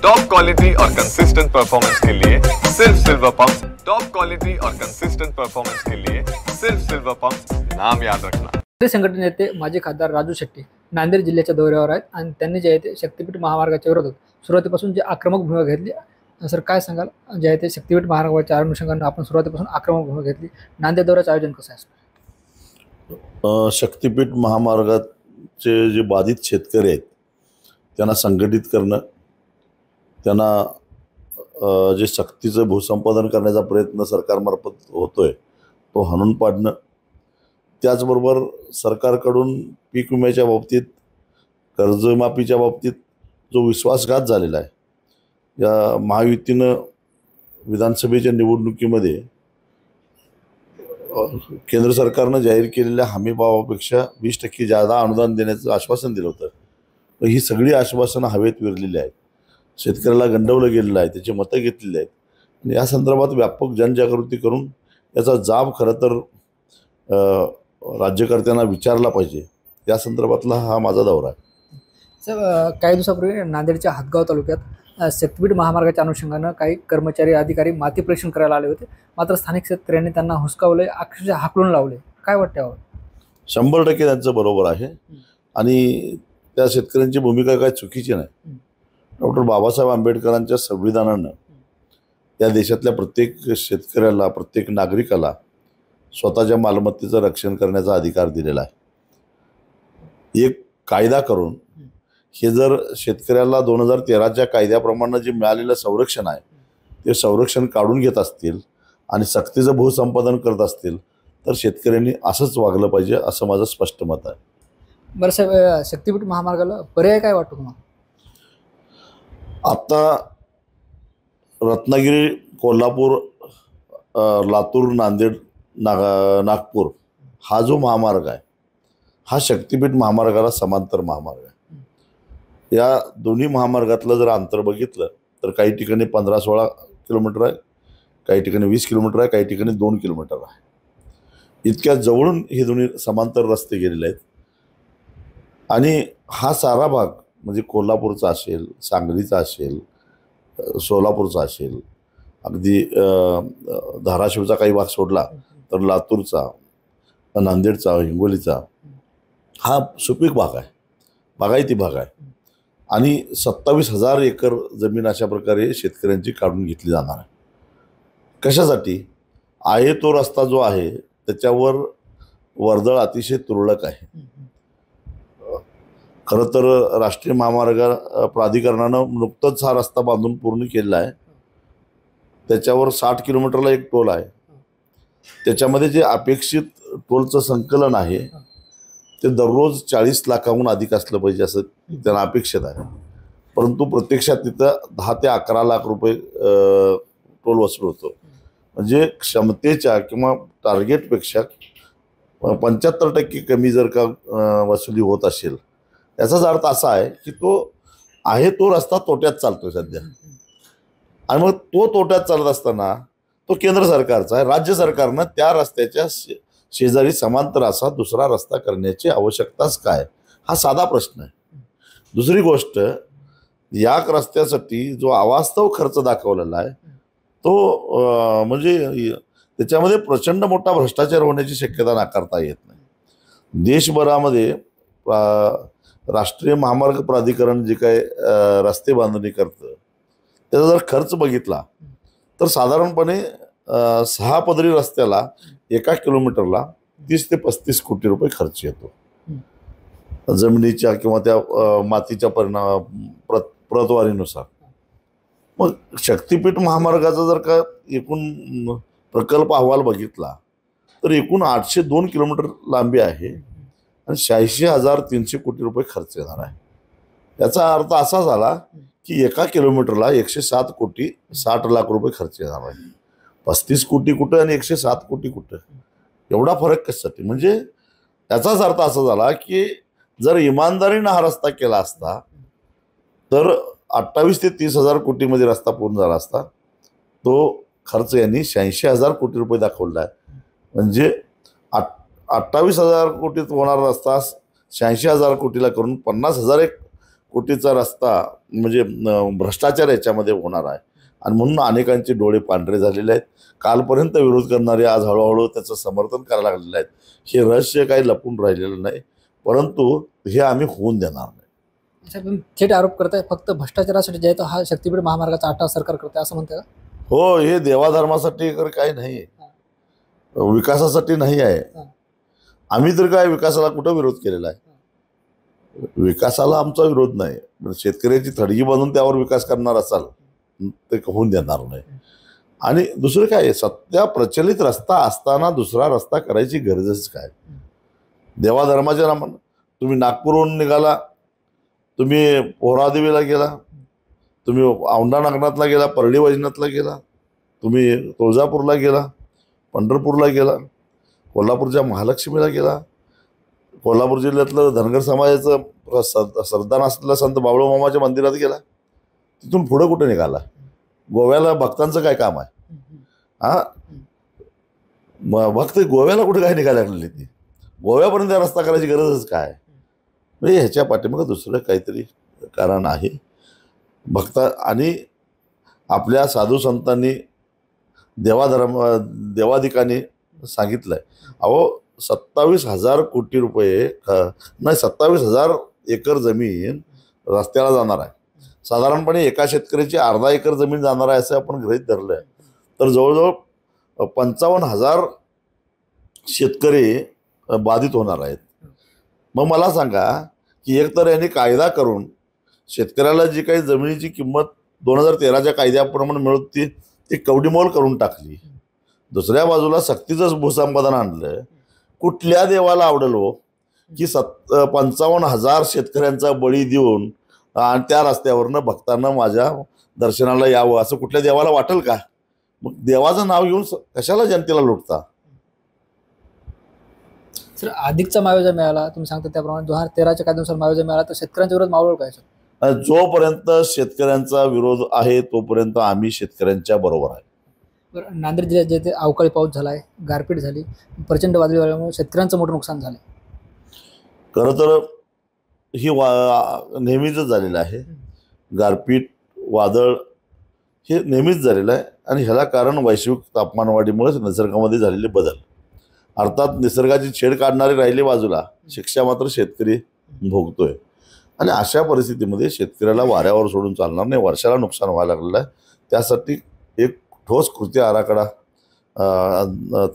Top quality और consistent performance के लिए सिर्फ सिल्वर पंप। टॉप क्वालिटी और कंसिस्टेंट परफॉर्मेंस के लिए सिर्फ सिल्वर पंप, नाम याद रखना। संघटने नेते माजी खासदार राजू शेट्टी नांदेड जिल्ह्याच्या दौऱ्यावर आहेत आणि त्यांनी जे आहे ते शक्तीपीठ महामार्गाच्या विरोधात सुरुवातीपासून जे आक्रमक भूमिका घेतली, सर काय सांगाल? जे आहे ते शक्तीपीठ महामार्गाच्या अनुषंगाने आपण सुरुवातीपासून आक्रमक भूमिका घेतली, नांदेड दौऱ्याचं आयोजन कसं आहे? शक्तीपीठ महामार्गाचे जे बाधित शेतकरी आहेत त्यांना संघटित करणं, त्यांना जे सक्तीचं भूसंपादन करण्याचा प्रयत्न सरकारमार्फत होतोय तो हाणून पाडणं, त्याचबरोबर सरकारकडून पीक विम्याच्या बाबतीत, कर्जमाफीच्या बाबतीत जो विश्वासघात झालेला आहे, या महायुतीनं विधानसभेच्या निवडणुकीमध्ये केंद्र सरकारनं जाहीर केलेल्या हमीभावापेक्षा 20% जादा अनुदान देण्याचं आश्वासन दिलं होतं. ही सगळी आश्वासनं हवेत विरलेली आहेत. शेतकऱ्याला गंडवलं गेलेलं आहे, त्याची मतं घेतलेली आहेत आणि या संदर्भात व्यापक जनजागृती करून याचा जाब खरं तर राज्यकर्त्यांना विचारला पाहिजे. या संदर्भातला हा माझा दौरा आहे. सर, काही दिवसापूर्वी नांदेडच्या हदगाव तालुक्यात शक्तीपीठ महामार्गाच्या अनुषंगानं काही कर्मचारी अधिकारी माती परीक्षण करायला आले होते, मात्र स्थानिक शेतकऱ्यांनी त्यांना हुसकावले, अक्षरशः हाकलून लावले. काय वाटतं यावर? 100% त्यांचं बरोबर आहे आणि त्या शेतकऱ्यांची भूमिका काय चुकीची नाही. डॉक्टर बाबासाहेब आंबेडकरांच्या संविधानानं या देशातल्या प्रत्येक शेतकऱ्याला, प्रत्येक नागरिकाला स्वतःच्या मालमत्तेचं रक्षण करण्याचा अधिकार दिलेला आहे. एक कायदा करून हे जर शेतकऱ्याला 2013च्या कायद्याप्रमाणे जे मिळालेलं संरक्षण आहे ते संरक्षण काढून घेत असतील आणि सक्तीचं भूसंपादन करत असतील तर शेतकऱ्यांनी असंच वागलं पाहिजे, असं माझं स्पष्ट मत आहे. बरं साहेब, शक्तीपीठ महामार्गाला पर्याय काय वाटतो तुम्हाला? आता रत्नागिरी, कोल्हापूर, लातूर, नांदेड, नागपूर हा जो महामार्ग आहे हा शक्तीपीठ महामार्गाला समांतर महामार्ग आहे. या दोन्ही महामार्गातलं जर अंतर बघितलं तर काही ठिकाणी 15-16 किलोमीटर आहे, काही ठिकाणी 20 किलोमीटर आहे, काही ठिकाणी 2 किलोमीटर आहे. इतक्या जवळून हे दोन्ही समांतर रस्ते गेलेले आहेत आणि हा सारा भाग म्हणजे कोल्हापूरचा असेल, सांगलीचा असेल, सोलापूरचा असेल, अगदी धाराशिवचा काही भाग सोडला तर लातूरचा, नांदेडचा, हिंगोलीचा हा सुपीक भाग आहे, बागायती भाग आहे आणि 27,000 एकर जमीन अशा प्रकारे शेतकऱ्यांची काढून घेतली जाणार आहे. कशासाठी? आहे तो रस्ता जो आहे त्याच्यावर वर्दळ अतिशय तुरळक आहे. खरं तर राष्ट्रीय महामार्ग प्राधिकरणानं नुकतंच हा रस्ता बांधून पूर्ण केलेला आहे. त्याच्यावर 60 किलोमीटरला एक टोल आहे. त्याच्यामध्ये जे अपेक्षित टोलचं संकलन आहे ते दररोज 40 लाखाहून अधिक असलं पाहिजे असं त्यांना अपेक्षित आहे, परंतु प्रत्यक्षात तिथं 10 ते 11 लाख रुपये टोल वसूल होतो. म्हणजे क्षमतेच्या किंवा टार्गेटपेक्षा 75% कमी जर का वसुली होत असेल, याचाच अर्थ असा आहे की तो रस्ता तोट्यात चालतोय सध्या आणि मग तो तोट्यात चालत असताना तो केंद्र सरकारचा आहे. राज्य सरकारनं त्या रस्त्याच्या शेजारी समांतर असा दुसरा रस्ता करण्याची आवश्यकताच काय, हा साधा प्रश्न आहे. दुसरी गोष्ट, या रस्त्यासाठी जो अवास्तव खर्च दाखवलेला आहे तो म्हणजे त्याच्यामध्ये प्रचंड मोठा भ्रष्टाचार होण्याची शक्यता नाकारता येत नाही. देशभरामध्ये राष्ट्रीय महामार्ग प्राधिकरण जे काय रस्ते बांधणी करतं त्याचा जर खर्च बघितला तर साधारणपणे 6 पदरी रस्त्याला 1 किलोमीटरला 30 ते 35 कोटी रुपये खर्च येतो. जमिनीच्या किंवा त्या मातीच्या प्रतवारीनुसार. मग शक्तीपीठ महामार्गाचा जर का एकूण प्रकल्प अहवाल बघितला तर एकूण 802 किलोमीटर लांबी आहे आणि 86,300 कोटी रुपये खर्च येणार आहे. याचा अर्थ असा झाला की 1 किलोमीटरला 107 कोटी 60 लाख रुपये खर्च येणार आहे. 35 कोटी कुठं आणि 107 कोटी कुठं, एवढा फरक कशासाठी? म्हणजे याचाच अर्थ असा झाला की जर इमानदारीनं हा रस्ता केला असता तर 28 ते 30,000 कोटीमध्ये रस्ता पूर्ण झाला असता. तो खर्च यांनी 86,000 कोटी रुपये दाखवला आहे. म्हणजे 28,000 कोटीत होणारा रस्ता 86,000 कोटीला करून 50,000 कोटीचा रस्ता म्हणजे भ्रष्टाचार याच्यामध्ये होणार आहे आणि म्हणून अनेकांचे डोळे पांढरे झालेले आहेत. कालपर्यंत विरोध करणारे आज हळूहळू त्याचं समर्थन करायला लागलेले आहेत. हे रहस्य काही लपून राहिलेलं नाही, परंतु हे आम्ही होऊन देणार नाही. तुम्ही थेट आरोप करताय फक्त भ्रष्टाचारासाठी जे आहे तो हा शक्तीपीठ महामार्गाचा आटा सरकार करते असं म्हणते का? हो, हे देवाधर्मासाठी तर काही नाही, विकासासाठी नाही आहे. आम्ही तर काय विकासाला कुठं विरोध केलेला आहे? विकासाला आमचा विरोध नाही. शेतकऱ्याची थडगी बांधून त्यावर विकास करणार असाल ते होऊन देणार नाही. आणि दुसरं काय, सध्या प्रचलित रस्ता असताना दुसरा रस्ता करायची गरजच काय? देवाधर्माच्या नामानं तुम्ही नागपूरहून निघाला, तुम्ही पोहरादेवीला गेला, तुम्ही औंढा नागनाथला गेला, परळी वैजनाथला गेला, तुम्ही तुळजापूरला गेला, पंढरपूरला गेला, कोल्हापूरच्या महालक्ष्मीला गेला, कोल्हापूर जिल्ह्यातलं धनगर समाजाचं सरदार असलेल्या संत बाळूमामाच्या मंदिरात गेला, तिथून पुढं कुठे निघाला? गोव्याला भक्तांचं काय काम आहे? भक्त गोव्याला कुठे काय निघायला लागलेली? ती गोव्यापर्यंत रस्ता करायची गरजच काय? म्हणजे ह्याच्या पाठीमागं दुसरं काहीतरी कारण आहे. भक्त आणि आपल्या साधू संतांनी देवाधिकांनी सांगितलंय, अहो 27,000 कोटी रुपये नाही 27,000 एकर जमीन रस्त्याला जाणार आहे. साधारणपणे एका शेतकऱ्याची अर्धा एकर जमीन जाणार आहे असं आपण गृहीत धरलंय. तर जवळजवळ 55,000 शेतकरी बाधित होणार आहेत. मग मला सांगा की एकतर यांनी कायदा करून शेतकऱ्याला जी काही जमिनीची किंमत 2013च्या कायद्याप्रमाणे मिळत होती ती कवडीमोल करून टाकली. दुसऱ्या बाजूला सक्तीचं भूसंपादन आणलं. कुठल्या देवाला आवडेल हो की 55,000 शेतकऱ्यांचा बळी देऊन आणि त्या रस्त्यावरनं भक्तांना माझ्या दर्शनाला यावं असं कुठल्या देवाला वाटेल का? मग देवाचं नाव घेऊन कशाला जनतेला लुटता? सर, अधिकचा मावेजा मिळाला, तुम्ही सांगता त्याप्रमाणे 2013च्या कायद्यानुसार मावेजा मिळाला, तर शेतकऱ्यांच्या विरोधात मावळ काय सर? जोपर्यंत शेतकऱ्यांचा विरोध आहे तोपर्यंत आम्ही शेतकऱ्यांच्या बरोबर आहे. बरं, नांदेड जिल्ह्यात जे ते अवकाळी पाऊस झाला आहे, गारपीट झाली, प्रचंड वादळी वाऱ्यामुळे शेतकऱ्यांचं मोठं नुकसान झालं. खरं तर ही नेहमीच झालेलं आहे. गारपीट वादळ हे नेहमीच झालेलं आहे आणि ह्याला कारण वैश्विक तापमानवाढीमुळेच निसर्गामध्ये झालेले बदल. अर्थात निसर्गाची छेड काढणारे राहिले बाजूला, शिक्षा मात्र शेतकरी भोगतोय. आणि अशा परिस्थितीमध्ये शेतकऱ्याला वाऱ्यावर सोडून चालणार नाही. वर्षाला नुकसान व्हायला लागलेलं आहे. त्यासाठी एक ठोस कृती आराखडा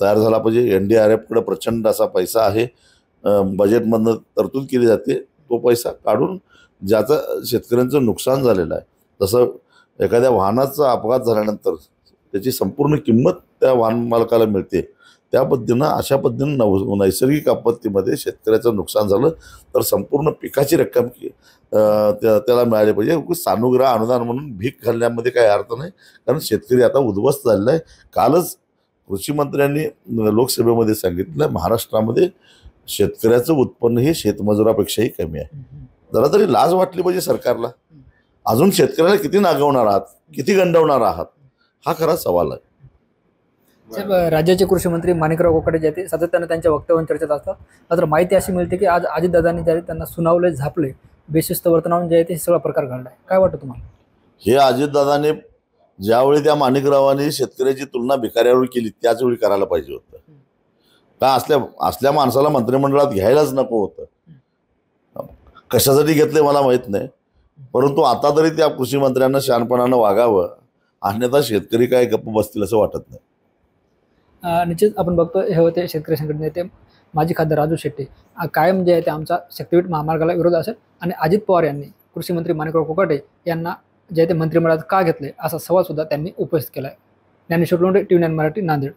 तयार झाला पाहिजे. NDRFकडे प्रचंड असा पैसा आहे, बजेटमधनं तरतूद केली जाते. तो पैसा काढून ज्याचं शेतकऱ्यांचं नुकसान झालेलं आहे, जसं एखाद्या वाहनाचा अपघात झाल्यानंतर त्याची संपूर्ण किंमत त्या वाहन मालकाला मिळते, त्या पद्धतीनं अशा पद्धतीनं नैसर्गिक आपत्तीमध्ये शेतकऱ्याचं नुकसान झालं तर संपूर्ण पिकाची रक्कम त्याला मिळाली पाहिजे. सानुग्रह अनुदान म्हणून भीक घालण्यामध्ये काही अर्थ नाही, कारण शेतकरी आता उद्ध्वस्त झालेला आहे. कालच कृषी मंत्र्यांनी लोकसभेमध्ये सांगितलं, महाराष्ट्रामध्ये शेतकऱ्याचं उत्पन्न हे शेतमजुरापेक्षाही कमी आहे. जरा तरी लाज वाटली पाहिजे सरकारला. अजून शेतकऱ्याला किती नागवणार आहात, किती गंडवणार आहात, हा खरा सवाल आहे. राज्याचे कृषी मंत्री माणिकराव कोकाटे जे ते सातत्यानं त्यांच्या वक्तव्यावर चर्चेत असतात. मात्र माहिती अशी मिळते की आज अजितदादांनी जे त्यांना सुनावले, झापले, बेशिस्त वर्तनावरून जे आहे ते सगळा प्रकार घडलाय. काय वाटतं तुम्हाला? हे अजितदादांनी ज्यावेळी त्या माणिकरावांनी शेतकऱ्याची तुलना भिकाऱ्यावर केली त्याच वेळी करायला पाहिजे होतं. का असल्या माणसाला मंत्रिमंडळात घ्यायलाच नको होतं. कशासाठी घेतले मला माहीत नाही, परंतु आता तरी त्या कृषी मंत्र्यांना शहाणपणानं वागावं, अन्यथा शेतकरी काय गप्प बसतील असं वाटत नाही. निश्चित आपण बघतो हे होते शेतकरी संघटने नेते माजी खासदार राजू शेट्टी. कायम जे आहे ते आमचा शक्तीपीठ महामार्गाला विरोध असेल आणि अजित पवार यांनी कृषी मंत्री माणिकराव कोकाटे यांना जे आहे ते मंत्रिमंडळात का घेतले असा सवाल सुद्धा त्यांनी उपस्थित केला आहे. ज्ञानेश्वर लोंढे, TV9 मराठी, नांदेड.